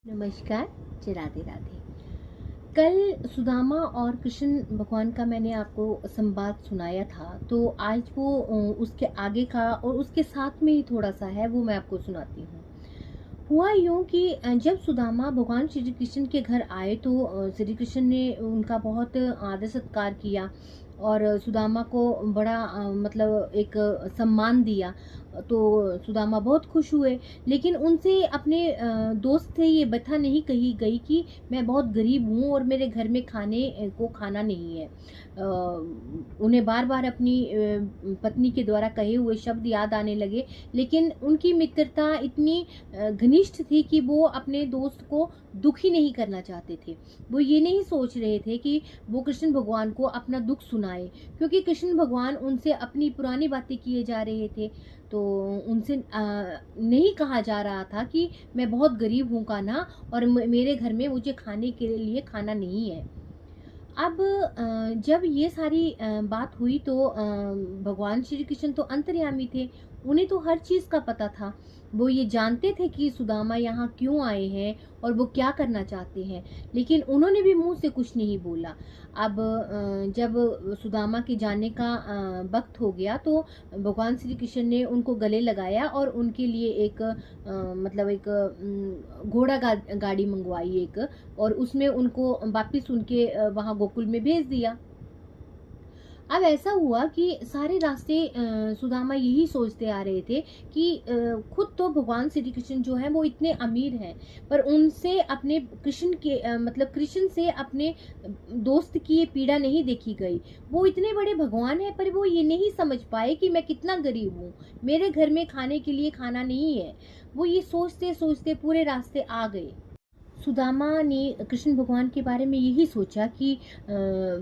नमस्कार। जी, राधे राधे। कल सुदामा और कृष्ण भगवान का मैंने आपको संवाद सुनाया था, तो आज वो उसके आगे का और उसके साथ में ही थोड़ा सा है, वो मैं आपको सुनाती हूँ। हुआ यूं कि जब सुदामा भगवान श्री कृष्ण के घर आए तो श्री कृष्ण ने उनका बहुत आदर सत्कार किया और सुदामा को बड़ा मतलब एक सम्मान दिया। तो सुदामा बहुत खुश हुए, लेकिन उनसे अपने दोस्त से ये बता नहीं कही गई कि मैं बहुत गरीब हूँ और मेरे घर में खाने को खाना नहीं है। उन्हें बार बार अपनी पत्नी के द्वारा कहे हुए शब्द याद आने लगे, लेकिन उनकी मित्रता इतनी घनिष्ठ थी कि वो अपने दोस्त को दुखी नहीं करना चाहते थे। वो ये नहीं सोच रहे थे कि वो कृष्ण भगवान को अपना दुख सुनाए, क्योंकि कृष्ण भगवान उनसे अपनी पुरानी बातें किए जा रहे थे। तो उनसे नहीं कहा जा रहा था कि मैं बहुत गरीब हूँ कान्हा, और मेरे घर में मुझे खाने के लिए खाना नहीं है। अब जब ये सारी बात हुई तो भगवान श्री कृष्ण तो अंतर्यामी थे, उन्हें तो हर चीज़ का पता था। वो ये जानते थे कि सुदामा यहाँ क्यों आए हैं और वो क्या करना चाहते हैं, लेकिन उन्होंने भी मुंह से कुछ नहीं बोला। अब जब सुदामा के जाने का वक्त हो गया तो भगवान श्री कृष्ण ने उनको गले लगाया और उनके लिए एक मतलब एक घोड़ा गाड़ी मंगवाई एक, और उसमें उनको वापिस उनके वहाँ गोकुल में भेज दिया। अब ऐसा हुआ कि सारे रास्ते सुदामा यही सोचते आ रहे थे कि खुद तो भगवान श्री कृष्ण जो है वो इतने अमीर हैं, पर उनसे अपने कृष्ण के मतलब कृष्ण से अपने दोस्त की ये पीड़ा नहीं देखी गई। वो इतने बड़े भगवान हैं, पर वो ये नहीं समझ पाए कि मैं कितना गरीब हूँ, मेरे घर में खाने के लिए खाना नहीं है। वो ये सोचते सोचते पूरे रास्ते आ गए। सुदामा ने कृष्ण भगवान के बारे में यही सोचा कि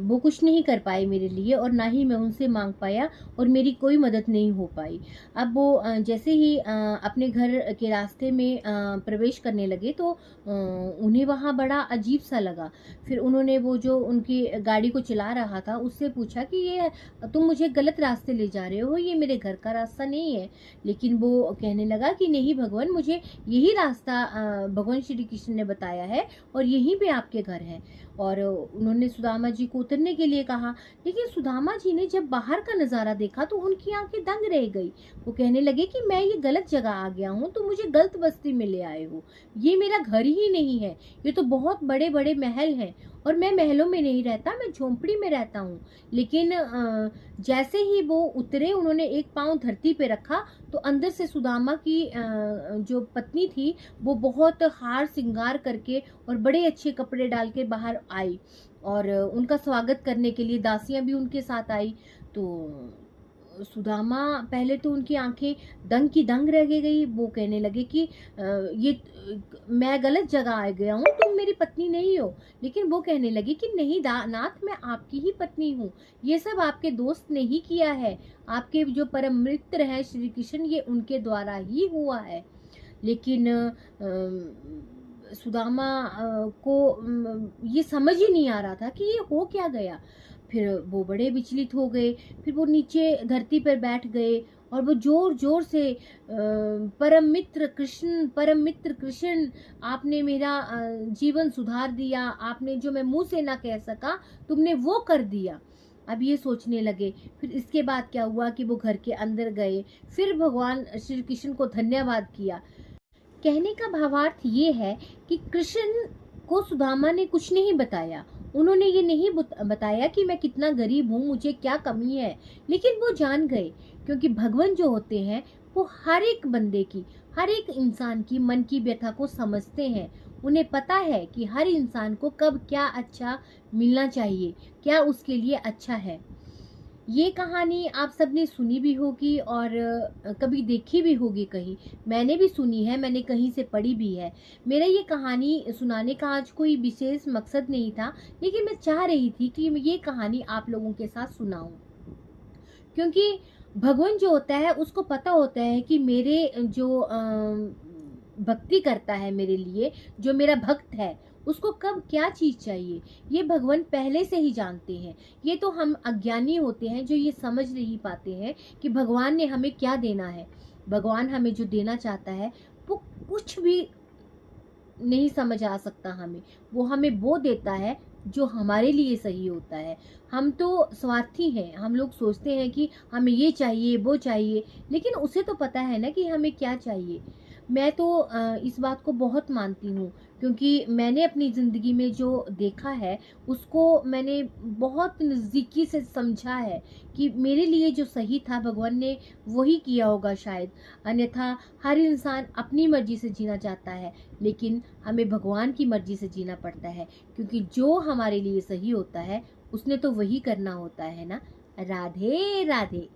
वो कुछ नहीं कर पाए मेरे लिए, और ना ही मैं उनसे मांग पाया, और मेरी कोई मदद नहीं हो पाई। अब वो जैसे ही अपने घर के रास्ते में प्रवेश करने लगे तो उन्हें वहाँ बड़ा अजीब सा लगा। फिर उन्होंने वो जो उनकी गाड़ी को चला रहा था उससे पूछा कि ये तुम मुझे गलत रास्ते ले जा रहे हो, ये मेरे घर का रास्ता नहीं है। लेकिन वो कहने लगा कि नहीं भगवान, मुझे यही रास्ता भगवान श्री कृष्ण ने बताया है और यहीं पे आपके घर है। और उन्होंने सुदामा जी को उतरने के लिए कहा, लेकिन सुदामा जी ने जब बाहर का नज़ारा देखा तो उनकी आंखें दंग रह गई। वो कहने लगे कि मैं ये गलत जगह आ गया हूँ, तो मुझे गलत बस्ती में ले आए हो, ये मेरा घर ही नहीं है, ये तो बहुत बड़े बड़े महल हैं, और मैं महलों में नहीं रहता, मैं झोंपड़ी में रहता हूँ। लेकिन जैसे ही वो उतरे, उन्होंने एक पाँव धरती पे रखा तो अंदर से सुदामा की जो पत्नी थी वो बहुत हार श्रृंगार करके और बड़े अच्छे कपड़े डाल के बाहर आई, और उनका स्वागत करने के लिए दासियां भी उनके साथ आई। तो सुदामा पहले तो उनकी आंखें दंग की दंग रह गई। वो कहने लगे कि ये मैं गलत जगह आ गया हूँ, तुम मेरी पत्नी नहीं हो। लेकिन वो कहने लगी कि नहीं नाथ, मैं आपकी ही पत्नी हूँ, ये सब आपके दोस्त ने ही किया है, आपके जो परम मित्र हैं श्री कृष्ण, ये उनके द्वारा ही हुआ है। लेकिन सुदामा को ये समझ ही नहीं आ रहा था कि ये हो क्या गया। फिर वो बड़े विचलित हो गए। फिर वो नीचे धरती पर बैठ गए और वो जोर जोर से परम मित्र कृष्ण, परम मित्र कृष्ण, आपने मेरा जीवन सुधार दिया, आपने जो मैं मुंह से ना कह सका तुमने वो कर दिया। अब ये सोचने लगे। फिर इसके बाद क्या हुआ कि वो घर के अंदर गए, फिर भगवान श्री कृष्ण को धन्यवाद किया। कहने का भावार्थ ये है कि कृष्ण को सुदामा ने कुछ नहीं बताया। उन्होंने ये नहीं बताया कि मैं कितना गरीब हूँ, मुझे क्या कमी है, लेकिन वो जान गए, क्योंकि भगवान जो होते हैं वो हर एक बंदे की, हर एक इंसान की मन की व्यथा को समझते हैं। उन्हें पता है कि हर इंसान को कब क्या अच्छा मिलना चाहिए, क्या उसके लिए अच्छा है। ये कहानी आप सबने सुनी भी होगी और कभी देखी भी होगी कहीं। मैंने भी सुनी है, मैंने कहीं से पढ़ी भी है। मेरा ये कहानी सुनाने का आज कोई विशेष मकसद नहीं था, लेकिन मैं चाह रही थी कि ये कहानी आप लोगों के साथ सुनाऊं, क्योंकि भगवान जो होता है उसको पता होता है कि मेरे जो भक्ति करता है मेरे लिए, जो मेरा भक्त है उसको कब क्या चीज चाहिए, ये भगवान पहले से ही जानते हैं। ये तो हम अज्ञानी होते हैं जो ये समझ नहीं पाते हैं कि भगवान ने हमें क्या देना है। भगवान हमें जो देना चाहता है वो कुछ भी नहीं समझ आ सकता हमें, वो हमें वो देता है जो हमारे लिए सही होता है। हम तो स्वार्थी हैं, हम लोग सोचते हैं कि हमें ये चाहिए वो चाहिए, लेकिन उसे तो पता है ना कि हमें क्या चाहिए। मैं तो इस बात को बहुत मानती हूँ, क्योंकि मैंने अपनी ज़िंदगी में जो देखा है उसको मैंने बहुत नज़दीकी से समझा है कि मेरे लिए जो सही था भगवान ने वही किया होगा शायद। अन्यथा हर इंसान अपनी मर्जी से जीना चाहता है, लेकिन हमें भगवान की मर्जी से जीना पड़ता है, क्योंकि जो हमारे लिए सही होता है उसने तो वही करना होता है ना। राधे राधे।